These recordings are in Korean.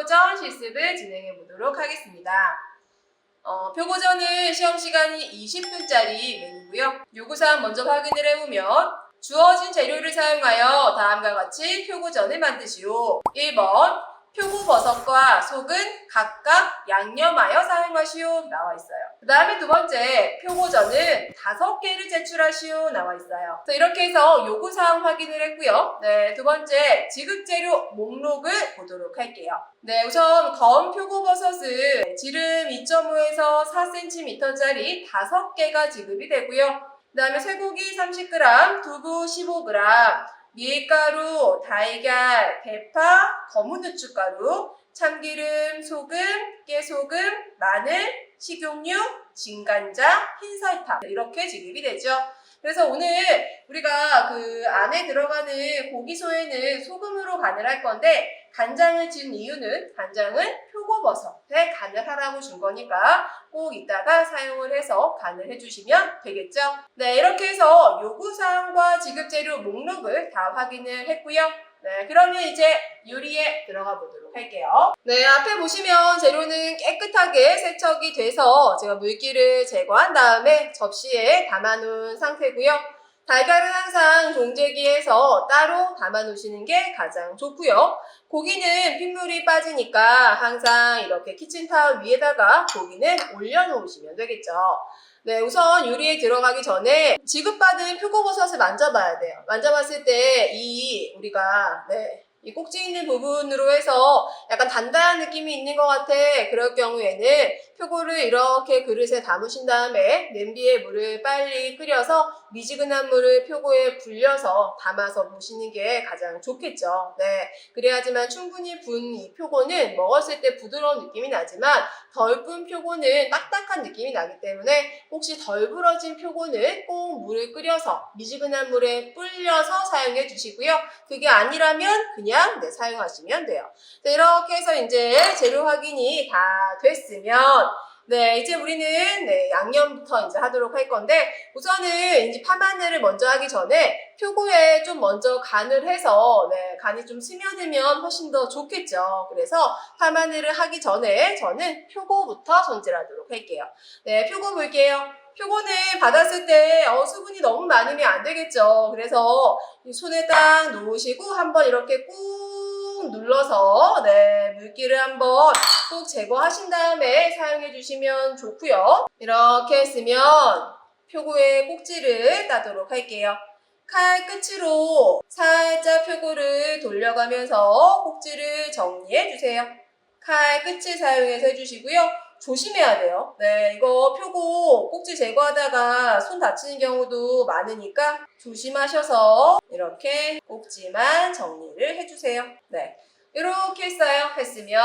표고전 실습을 진행해 보도록 하겠습니다. 표고전은 시험 시간이 20분짜리 메뉴고요. 요구사항 먼저 확인을 해보면 주어진 재료를 사용하여 다음과 같이 표고전을 만드시오. 1번 표고버섯과 속은 각각 양념하여 사용하시오 나와 있어요. 그 다음에 두 번째 표고전은 5개를 제출하시오 나와 있어요. 그래서 이렇게 해서 요구사항 확인을 했고요. 네, 두 번째 지급재료 목록을 보도록 할게요. 네, 우선 검 표고버섯은 지름 2.5에서 4cm짜리 5개가 지급이 되고요. 그 다음에 쇠고기 30g, 두부 15g, 밀가루, 달걀, 대파, 검은 후춧가루, 참기름, 소금, 깨소금, 마늘, 식용유, 진간장, 흰설탕 이렇게 지급이 되죠. 그래서 오늘 우리가 그 안에 들어가는 고기소에는 소금으로 간을 할 건데 간장을 준 이유는 간장은 표고버섯에 간을 하라고 준 거니까 꼭 이따가 사용을 해서 간을 해주시면 되겠죠. 네, 이렇게 해서 요구사항과 지급재료 목록을 다 확인을 했고요. 네, 그러면 이제 요리에 들어가 보도록 할게요. 네, 앞에 보시면 재료는 깨끗하게 세척이 돼서 제가 물기를 제거한 다음에 접시에 담아놓은 상태고요. 달걀은 항상 종재기에서 따로 담아 놓으시는 게 가장 좋고요. 고기는 핏물이 빠지니까 항상 이렇게 키친타올 위에다가 고기는 올려놓으시면 되겠죠. 네, 우선 요리에 들어가기 전에 지급받은 표고버섯을 만져봐야 돼요. 만져봤을 때 우리가 이 꼭지 있는 부분으로 해서 약간 단단한 느낌이 있는 것 같아. 그럴 경우에는 표고를 이렇게 그릇에 담으신 다음에 냄비에 물을 빨리 끓여서 미지근한 물을 표고에 불려서 담아서 보시는 게 가장 좋겠죠. 네, 그래야지만 충분히 분 이 표고는 먹었을 때 부드러운 느낌이 나지만 덜 분 표고는 딱딱한 느낌이 나기 때문에 혹시 덜 불어진 표고는 꼭 물을 끓여서 미지근한 물에 불려서 사용해 주시고요. 그게 아니라면 그냥 사용하시면 돼요. 이렇게 해서 이제 재료 확인이 다 됐으면 이제 우리는 양념부터 이제 하도록 할 건데 우선은 이제 파마늘을 먼저 하기 전에 표고에 좀 먼저 간을 해서 간이 좀 스며들면 훨씬 더 좋겠죠. 그래서 파마늘을 하기 전에 저는 표고부터 손질하도록 할게요. 네, 표고 볼게요. 표고는 받았을 때 수분이 너무 많으면 안 되겠죠. 그래서 손에 딱 놓으시고 한번 이렇게 꾹 눌러서 물기를 한번 꼭 제거하신 다음에 사용해 주시면 좋고요. 이렇게 했으면 표고의 꼭지를 따도록 할게요. 칼 끝으로 살짝 표고를 돌려가면서 꼭지를 정리해 주세요. 칼 끝을 사용해서 해주시고요. 조심해야 돼요. 네, 이거 표고 꼭지 제거하다가 손 다치는 경우도 많으니까 조심하셔서 이렇게 꼭지만 정리를 해주세요. 네, 이렇게 했으면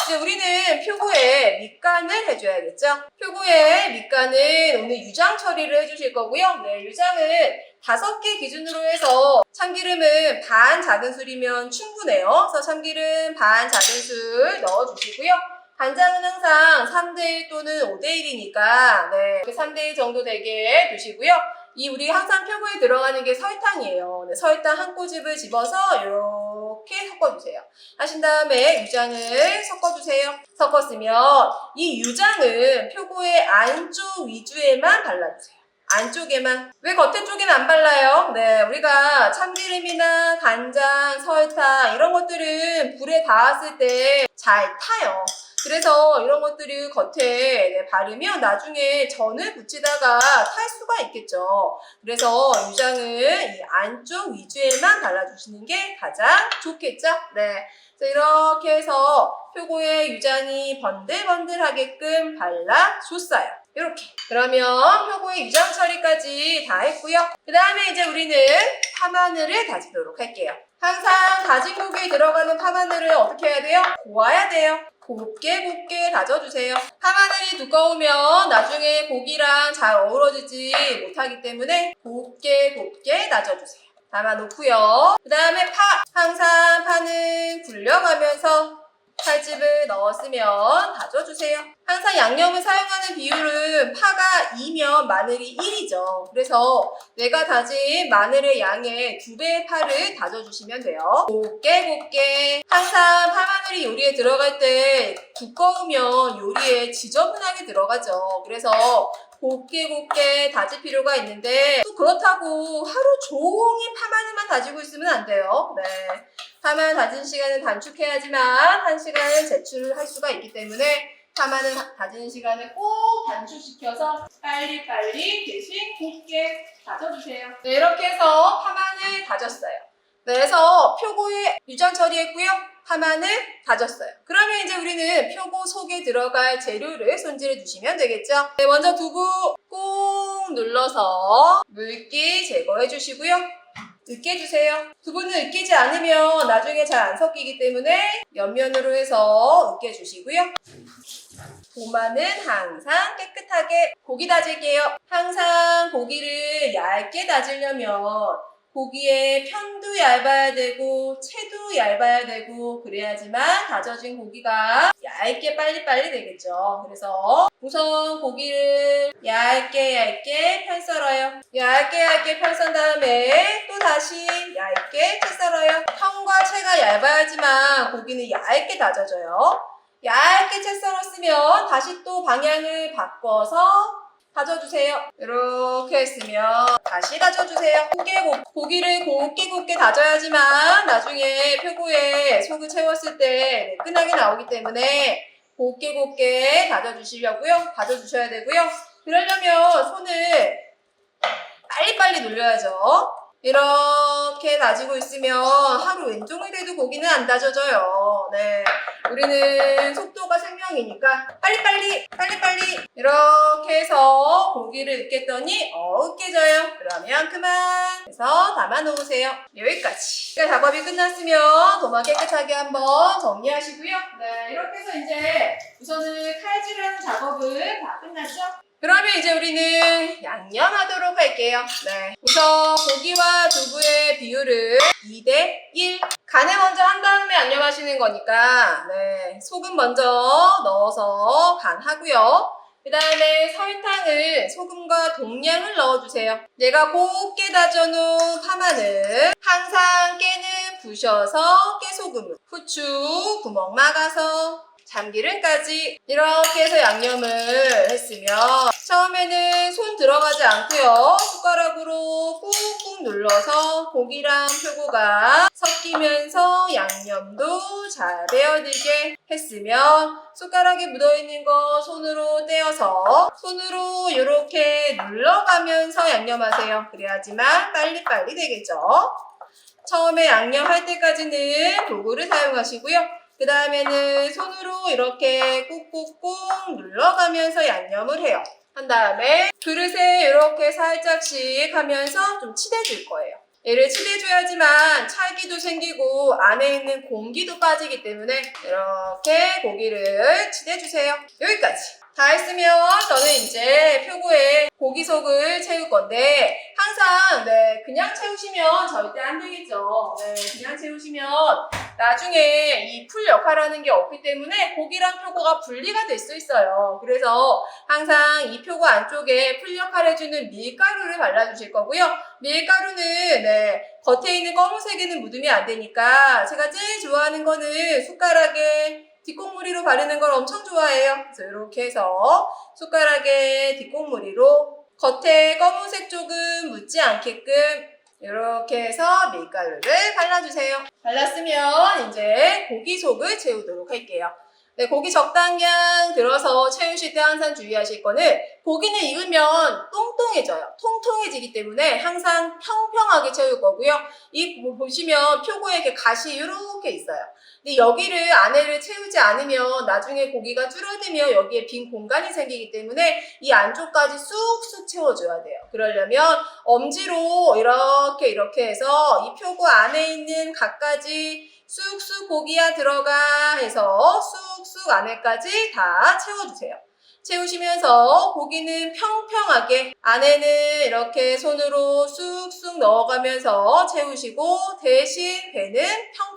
이제 우리는 표고에 밑간을 해줘야겠죠. 표고에 밑간은 오늘 유장 처리를 해주실 거고요. 네, 유장은 5개 기준으로 해서 참기름은 반 작은술이면 충분해요. 그래서 참기름 반 작은술 넣어주시고요. 간장은 항상 3대1 또는 5대1이니까 3대1 정도 되게 두시고요. 우리 항상 표고에 들어가는 게 설탕이에요. 설탕 한 꼬집을 집어서 이렇게 섞어주세요. 하신 다음에 유장을 섞어주세요. 섞었으면 이 유장은 표고의 안쪽 위주에만 발라주세요. 안쪽에만. 왜 겉에 쪽에는 안 발라요? 우리가 참기름이나 간장, 설탕 이런 것들은 불에 닿았을 때 잘 타요. 그래서 이런 것들을 겉에 바르면 나중에 전을 붙이다가 탈 수가 있겠죠. 그래서 유장은 이 안쪽 위주에만 발라주시는 게 가장 좋겠죠? 네. 그래서 이렇게 해서 표고에 유장이 번들번들하게끔 발라줬어요. 이렇게. 그러면 표고의 유장 처리까지 다 했고요. 그 다음에 이제 우리는 파마늘을 다지도록 할게요. 항상 다진 고기에 들어가는 파마늘을 어떻게 해야 돼요? 고아야 돼요. 곱게 다져주세요. 파마늘이 두꺼우면 나중에 고기랑 잘 어우러지지 못하기 때문에 곱게 다져주세요. 담아놓고요. 그 다음에 항상 파는 굴려가면서 칼집을 넣었으면 다져주세요. 항상 양념을 사용하는 비율은 파가 2면 마늘이 1이죠. 그래서 내가 다진 마늘의 양의 2배의 파를 다져주시면 돼요. 곱게 항상 파마늘이 요리에 들어갈 때 두꺼우면 요리에 지저분하게 들어가죠. 그래서 곱게 다질 필요가 있는데 또 그렇다고 하루 종일 파마늘만 다지고 있으면 안 돼요. 네. 파마늘 다진 시간은 단축해야지만 1시간을 제출할 수가 있기 때문에 파마늘 다지는 시간을 꼭 단축시켜서 빨리빨리 대신 곱게 다져주세요. 네, 이렇게 해서 파마늘 다졌어요. 네, 그래서 표고에 유장 처리했고요. 파마늘 다졌어요. 그러면 이제 우리는 표고 속에 들어갈 재료를 손질해 주시면 되겠죠. 네, 먼저 두부 꾹 눌러서 물기 제거해 주시고요. 으깨주세요. 두부는 으깨지 않으면 나중에 잘 안 섞이기 때문에 옆면으로 해서 으깨주시고요. 도마는 항상 깨끗하게 고기 다질게요. 항상 고기를 얇게 다지려면 고기의 편도 얇아야 되고 채도 얇아야 되고 그래야지만 다져진 고기가 얇게 빨리빨리 되겠죠. 그래서 우선 고기를 얇게 편 썰어요. 얇게 편 썬 다음에 또 다시 얇게 채 썰어요. 편과 채가 얇아야지만 고기는 얇게 다져져요. 얇게 채 썰었으면 다시 또 방향을 바꿔서 다져주세요. 이렇게 했으면 다시 다져주세요. 고기를 곱게 다져야지만 나중에 표고에 속을 채웠을 때 매끈하게 나오기 때문에 곱게 다져주셔야 되고요. 그러려면 손을 빨리빨리 돌려야죠. 이렇게 다지고 있으면 하루 왼종일 돼도 고기는 안 다져져요. 네, 우리는 속도가 생명이니까 빨리빨리 이렇게 해서 고기를 으깼더니 으깨져요. 그러면 그만 해서 담아 놓으세요. 여기까지. 작업이 끝났으면 도마 깨끗하게 한번 정리하시고요. 네, 이렇게 해서 이제 우선은 칼질하는 작업은 다 끝났죠? 그러면 이제 우리는 양념하도록 할게요. 네. 우선 고기와 두부의 비율을 2대1. 간을 먼저 한 다음에 양념하시는 거니까, 네. 소금 먼저 넣어서 간하고요. 그 다음에 설탕을 소금과 동량을 넣어주세요. 내가 곱게 다져놓은 파마늘 항상 깨는 부셔서 깨소금을, 후추 구멍 막아서 참기름까지 이렇게 해서 양념을 했으면 처음에는 손 들어가지 않고요. 숟가락으로 꾹꾹 눌러서 고기랑 표고가 섞이면서 양념도 잘 배어들게 했으면 숟가락에 묻어있는 거 손으로 떼어서 손으로 이렇게 눌러가면서 양념하세요. 그래야지만 빨리빨리 되겠죠. 처음에 양념할 때까지는 도구를 사용하시고요. 그 다음에는 손으로 이렇게 꾹꾹꾹 눌러가면서 양념을 해요. 한 다음에 그릇에 이렇게 살짝씩 하면서 좀 치대줄 거예요. 얘를 치대줘야지만 찰기도 생기고 안에 있는 공기도 빠지기 때문에 이렇게 고기를 치대주세요. 여기까지. 다 했으면 저는 이제 표고에 고기 속을 채울 건데 항상 그냥 채우시면 절대 안 되겠죠. 그냥 채우시면 나중에 이 풀 역할하는 게 없기 때문에 고기랑 표고가 분리가 될 수 있어요. 그래서 항상 이 표고 안쪽에 풀 역할 해주는 밀가루를 발라주실 거고요. 밀가루는 겉에 있는 검은색에는 묻으면 안 되니까 제가 제일 좋아하는 거는 숟가락에 뒷꽁무리로 바르는 걸 엄청 좋아해요. 그래서 이렇게 해서 숟가락에 뒷꽁무리로 겉에 검은색 조금 묻지 않게끔 이렇게 해서 밀가루를 발라주세요. 발랐으면 이제 고기 속을 채우도록 할게요. 네, 고기 적당량 들어서 채우실 때 항상 주의하실 거는 고기는 익으면 똥똥해져요. 통통해지기 때문에 항상 평평하게 채울 거고요. 이 보시면 표고에 이렇게 가시 이렇게 있어요. 근데 여기를 안에를 채우지 않으면 나중에 고기가 줄어들면 여기에 빈 공간이 생기기 때문에 이 안쪽까지 쑥쑥 채워줘야 돼요. 그러려면 엄지로 이렇게 해서 이 표고 안에 있는 갖가지 쑥쑥 고기야 들어가 해서 쑥쑥 안에까지 다 채워주세요. 채우시면서 고기는 평평하게 안에는 이렇게 손으로 쑥쑥 넣어가면서 채우시고 대신 배는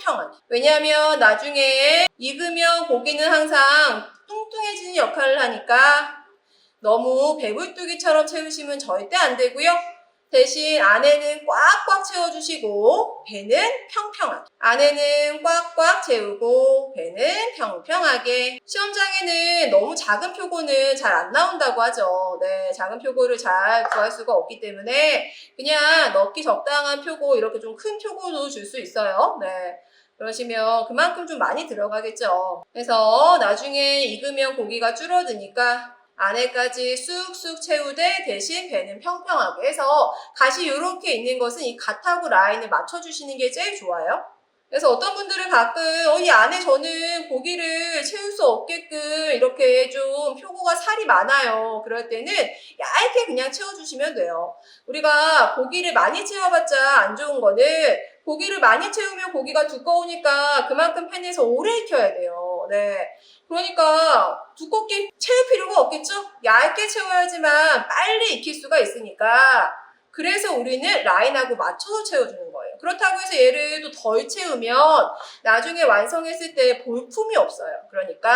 평평하게. 왜냐하면 나중에 익으면 고기는 항상 뚱뚱해지는 역할을 하니까 너무 배불뚝이처럼 채우시면 절대 안 되고요. 대신 안에는 꽉꽉 채워주시고 배는 평평하게. 안에는 꽉꽉 채우고 배는 평평하게. 시험장에는 너무 작은 표고는 잘 안 나온다고 하죠. 네, 작은 표고를 잘 구할 수가 없기 때문에 그냥 넣기 적당한 표고, 이렇게 좀 큰 표고도 줄 수 있어요. 네. 그러시면 그만큼 좀 많이 들어가겠죠. 그래서 나중에 익으면 고기가 줄어드니까 안에까지 쑥쑥 채우되 대신 배는 평평하게 해서 갓이 이렇게 있는 것은 이 갓하고 라인을 맞춰주시는 게 제일 좋아요. 그래서 어떤 분들은 가끔 이 안에 저는 고기를 채울 수 없게끔 이렇게 좀 표고가 살이 많아요. 그럴 때는 얇게 그냥 채워주시면 돼요. 우리가 고기를 많이 채워봤자 안 좋은 거는 고기를 많이 채우면 고기가 두꺼우니까 그만큼 팬에서 오래 익혀야 돼요. 네. 그러니까 두껍게 채울 필요가 없겠죠? 얇게 채워야지만 빨리 익힐 수가 있으니까 그래서 우리는 라인하고 맞춰서 채워주는 거예요. 그렇다고 해서 얘를 또 덜 채우면 나중에 완성했을 때 볼품이 없어요. 그러니까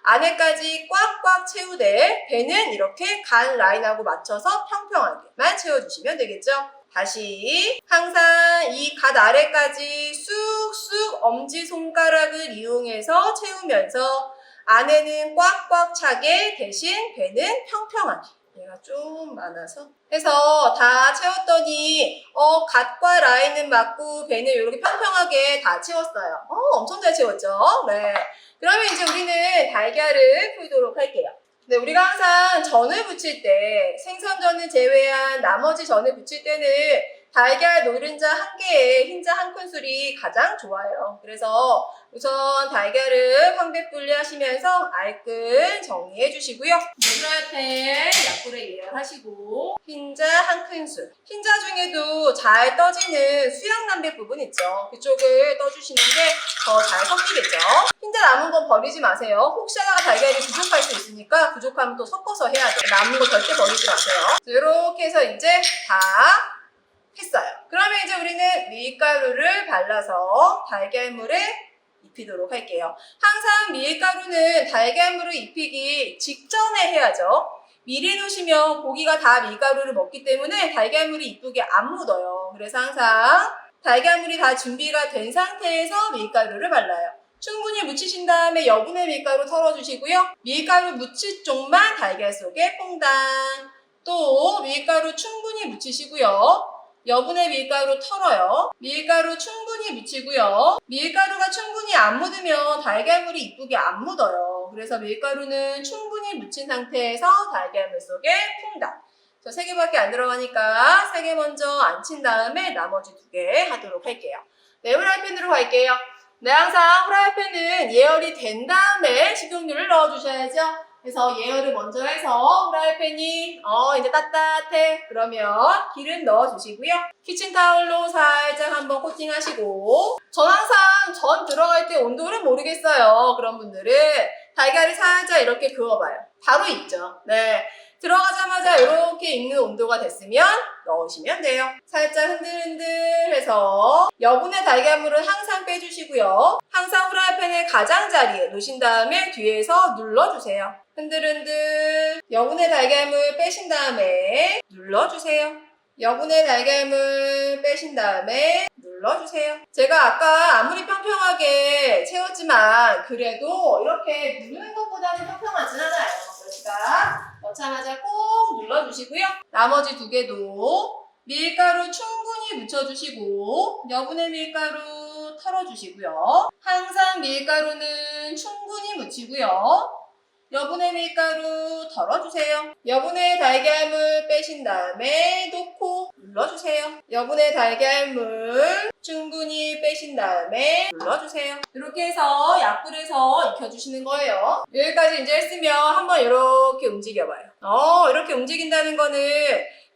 안에까지 꽉꽉 채우되 배는 이렇게 간 라인하고 맞춰서 평평하게만 채워주시면 되겠죠? 다시 항상 이 갓 아래까지 쑥쑥 엄지손가락을 이용해서 채우면서 안에는 꽉꽉 차게 대신 배는 평평하게. 얘가 좀 많아서 해서 다 채웠더니 갓과 라인은 맞고 배는 이렇게 평평하게 다 채웠어요. 엄청 잘 채웠죠? 네. 그러면 이제 우리는 달걀을 풀도록 할게요. 네, 우리가 항상 전을 부칠 때 생선전을 제외한 나머지 전을 부칠 때는 달걀 노른자 1개에 흰자 1큰술이 가장 좋아요. 그래서 우선 달걀을 황백 분리하시면서 알끈 정리해 주시고요. 프라이팬 약불에 예열하시고 흰자 1큰술. 흰자 중에도 잘 떠지는 수양남백 부분 있죠. 그쪽을 떠주시는 게 더 잘 섞이겠죠. 흰자 남은 건 버리지 마세요. 혹시 하다가 달걀이 부족할 수 있으니까 부족하면 또 섞어서 해야 돼요. 남은 거 절대 버리지 마세요. 이렇게 해서 이제 다 했어요. 그러면 이제 우리는 밀가루를 발라서 달걀물에 입히도록 할게요. 항상 밀가루는 달걀물을 입히기 직전에 해야죠. 미리 놓으시면 고기가 다 밀가루를 먹기 때문에 달걀물이 이쁘게 안 묻어요. 그래서 항상 달걀물이 다 준비가 된 상태에서 밀가루를 발라요. 충분히 묻히신 다음에 여분의 밀가루 털어주시고요. 밀가루 묻힐 쪽만 달걀 속에 퐁당. 또 밀가루 충분히 묻히시고요. 여분의 밀가루 털어요. 밀가루 충분히 묻히고요. 밀가루가 충분히 안 묻으면 달걀물이 이쁘게 안 묻어요. 그래서 밀가루는 충분히 묻힌 상태에서 달걀물 속에 퐁당. 저 3개밖에 안 들어가니까 3개 먼저 안친 다음에 나머지 2개 하도록 할게요. 네, 프라이팬으로 갈게요. 네, 항상 프라이팬은 예열이 된 다음에 식용유를 넣어주셔야죠. 그래서 예열을 먼저 해서 프라이팬이 이제 따뜻해. 그러면 기름 넣어주시고요. 키친타올로 살짝 한번 코팅하시고 전 항상 전 들어갈 때 온도를 모르겠어요. 그런 분들은 달걀을 살짝 이렇게 그어봐요. 바로 익죠. 네. 들어가자마자 이렇게 익는 온도가 됐으면 넣으시면 돼요. 살짝 흔들흔들해서 여분의 달걀물은 항상 빼주시고요. 항상 프라이팬의 가장자리에 놓으신 다음에 뒤에서 눌러주세요. 흔들흔들 여분의 달걀물 빼신 다음에 눌러주세요. 여분의 달걀물 빼신 다음에 눌러주세요. 제가 아까 아무리 평평하게 채웠지만 그래도 이렇게 누르는 것보다는 평평하진 않아요. 그러니까 넣자마자 꼭 눌러주시고요. 나머지 2개도 밀가루 충분히 묻혀주시고 여분의 밀가루 털어주시고요. 항상 밀가루는 충분히 묻히고요. 여분의 밀가루 덜어주세요. 여분의 달걀물 빼신 다음에 놓고 눌러주세요. 여분의 달걀물 충분히 빼신 다음에 눌러주세요. 이렇게 해서 약불에서 익혀주시는 거예요. 여기까지 이제 했으면 한번 이렇게 움직여봐요. 이렇게 움직인다는 거는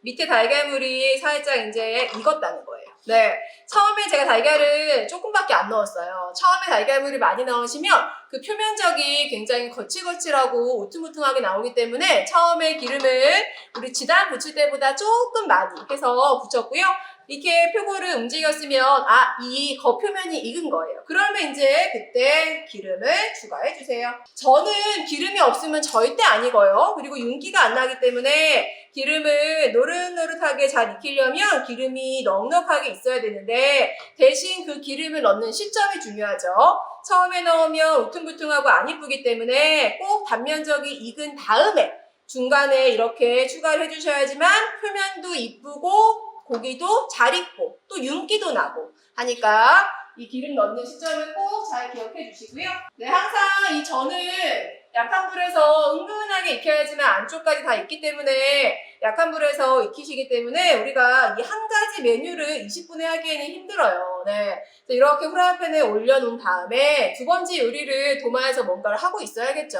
밑에 달걀물이 살짝 이제 익었다는 거예요. 네, 처음에 제가 달걀을 조금밖에 안 넣었어요. 처음에 달걀물을 많이 넣으시면 그 표면적이 굉장히 거칠거칠하고 우퉁우퉁하게 나오기 때문에 처음에 기름을 우리 지단 부칠 때보다 조금 많이 해서 붙였고요. 이렇게 표고를 움직였으면 이 겉표면이 익은 거예요. 그러면 이제 그때 기름을 추가해 주세요. 저는 기름이 없으면 절대 안 익어요. 그리고 윤기가 안 나기 때문에 기름을 노릇노릇하게 잘 익히려면 기름이 넉넉하게 있어야 되는데 대신 그 기름을 넣는 시점이 중요하죠. 처음에 넣으면 울퉁불퉁하고 안 이쁘기 때문에 꼭 단면적이 익은 다음에 중간에 이렇게 추가를 해주셔야지만 표면도 이쁘고 고기도 잘 익고 또 윤기도 나고 하니까 이 기름 넣는 시점을 꼭 잘 기억해 주시고요. 네, 항상 이 전을 약한 불에서 은근하게 익혀야지만 안쪽까지 다 익기 때문에 약한 불에서 익히시기 때문에 우리가 이 한 가지 메뉴를 20분에 하기에는 힘들어요. 네, 이렇게 후라이팬에 올려놓은 다음에 두 번째 요리를 도마에서 뭔가를 하고 있어야겠죠.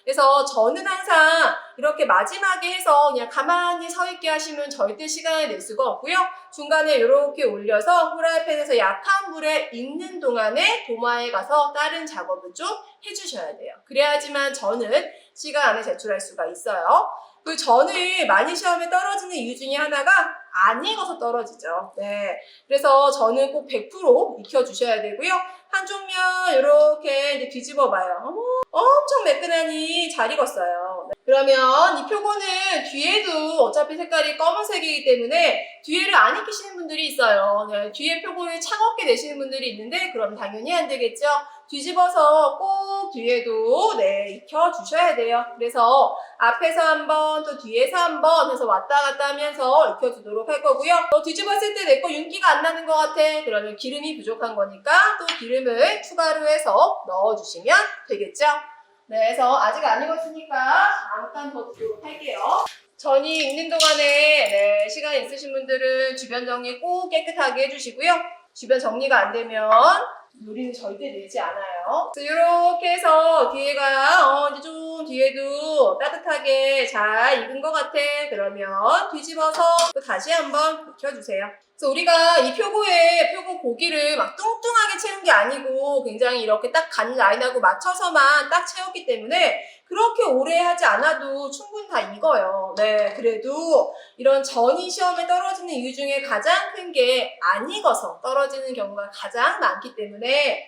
그래서 저는 항상 이렇게 마지막에 해서 그냥 가만히 서 있게 하시면 절대 시간을 낼 수가 없고요. 중간에 이렇게 올려서 후라이팬에서 약한 불에 익는 동안에 도마에 가서 다른 작업을 좀 해주셔야 돼요. 그래야지만 저는 시간 안에 제출할 수가 있어요. 그 전을 많이 시험에 떨어지는 이유 중에 하나가 안 익어서 떨어지죠. 네, 그래서 저는 꼭 100% 익혀주셔야 되고요. 한쪽 면 이렇게 이제 뒤집어 봐요. 어머, 엄청 매끈하니 잘 익었어요. 네. 그러면 이 표고는 뒤에도 어차피 색깔이 검은색이기 때문에 뒤에를 안 익히시는 분들이 있어요. 네, 뒤에 표고를 차갑게 내시는 분들이 있는데 그럼 당연히 안 되겠죠. 뒤집어서 꼭 뒤에도 익혀주셔야 돼요. 그래서 앞에서 한번 또 뒤에서 한번 해서 왔다 갔다 하면서 익혀주도록 할 거고요. 뒤집었을 때 내 거 윤기가 안 나는 것 같아. 그러면 기름이 부족한 거니까 또 기름을 추가로 해서 넣어주시면 되겠죠. 네, 그래서 아직 안 익었으니까 잠깐 더 두도록 할게요. 전이 익는 동안에 시간 있으신 분들은 주변 정리 꼭 깨끗하게 해주시고요. 주변 정리가 안 되면 요리는 절대 늘지 않아요. 이렇게 해서 뒤에가 이제 좀 뒤에도 따뜻하게 잘 익은 것 같아. 그러면 뒤집어서 또 다시 한번 익혀주세요. 그래서 우리가 이 표고에 표고 고기를 막 뚱뚱하게 채운 게 아니고 굉장히 이렇게 딱 간 라인하고 맞춰서만 딱 채웠기 때문에 그렇게 오래 하지 않아도 충분히 다 익어요. 네, 그래도 이런 전이 시험에 떨어지는 이유 중에 가장 큰 게 안 익어서 떨어지는 경우가 가장 많기 때문에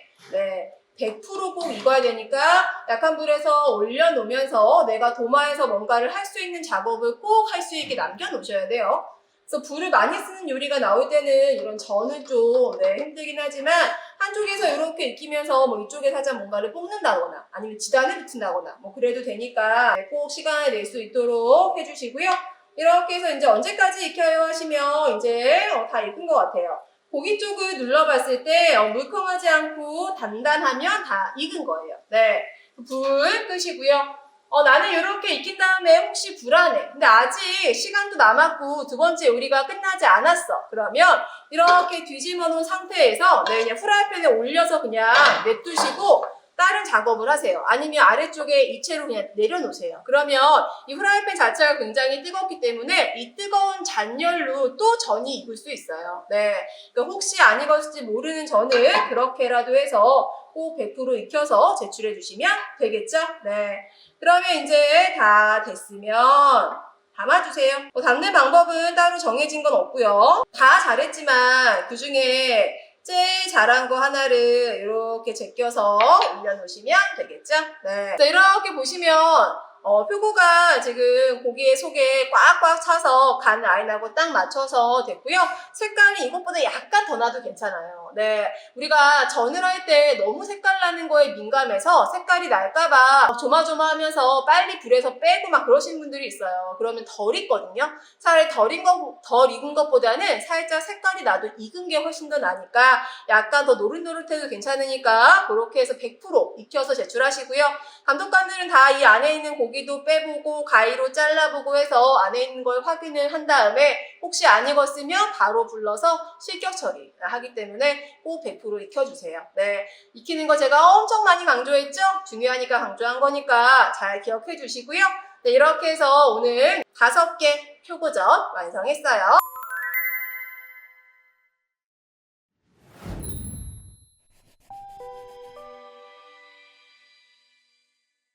100%꼭 익어야 되니까 약한 불에서 올려놓으면서 내가 도마에서 뭔가를 할 수 있는 작업을 꼭 할 수 있게 남겨놓으셔야 돼요. 그래서 불을 많이 쓰는 요리가 나올 때는 이런 전은 좀 힘들긴 하지만 한쪽에서 이렇게 익히면서 뭐 이쪽에 살짝 뭔가를 볶는다거나 아니면 지단을 붙인다거나 뭐 그래도 되니까 꼭 시간을 낼 수 있도록 해주시고요. 이렇게 해서 이제 언제까지 익혀요 하시면 이제 다 익은 것 같아요. 고기 쪽을 눌러봤을 때 물컹하지 않고 단단하면 다 익은 거예요. 네, 불 끄시고요. 나는 이렇게 익힌 다음에 혹시 불안해. 근데 아직 시간도 남았고 두 번째 요리가 끝나지 않았어. 그러면 이렇게 뒤집어 놓은 상태에서 그냥 프라이팬에 올려서 그냥 냅두시고 다른 작업을 하세요. 아니면 아래쪽에 이채로 그냥 내려놓으세요. 그러면 이 프라이팬 자체가 굉장히 뜨겁기 때문에 이 뜨거운 잔열로 또 전이 익을 수 있어요. 네, 그러니까 혹시 안 익었을지 모르는 전을 그렇게라도 해서 꼭 100% 익혀서 제출해 주시면 되겠죠? 네, 그러면 이제 다 됐으면 담아주세요. 담는 방법은 따로 정해진 건 없고요. 다 잘했지만 그 중에 제일 잘한 거 하나를 이렇게 제껴서 올려놓으시면 되겠죠? 네. 자, 이렇게 보시면 표고가 지금 고기의 속에 꽉꽉 차서 간 라인하고 딱 맞춰서 됐고요. 색깔이 이것보다 약간 더 나도 괜찮아요. 네, 우리가 전을 할 때 너무 색깔 나는 거에 민감해서 색깔이 날까봐 조마조마하면서 빨리 불에서 빼고 막 그러시는 분들이 있어요. 그러면 덜 익거든요. 차라리 덜 익은 것보다는 살짝 색깔이 나도 익은 게 훨씬 더 나니까 약간 더 노릇노릇해도 괜찮으니까 그렇게 해서 100% 익혀서 제출하시고요. 감독관들은 다 이 안에 있는 고기도 빼보고 가위로 잘라보고 해서 안에 있는 걸 확인을 한 다음에 혹시 안 익었으면 바로 불러서 실격 처리하기 때문에 꼭 100% 익혀주세요. 네, 익히는 거 제가 엄청 많이 강조했죠? 중요하니까 강조한 거니까 잘 기억해 주시고요. 네, 이렇게 해서 오늘 5개 표고전 완성했어요.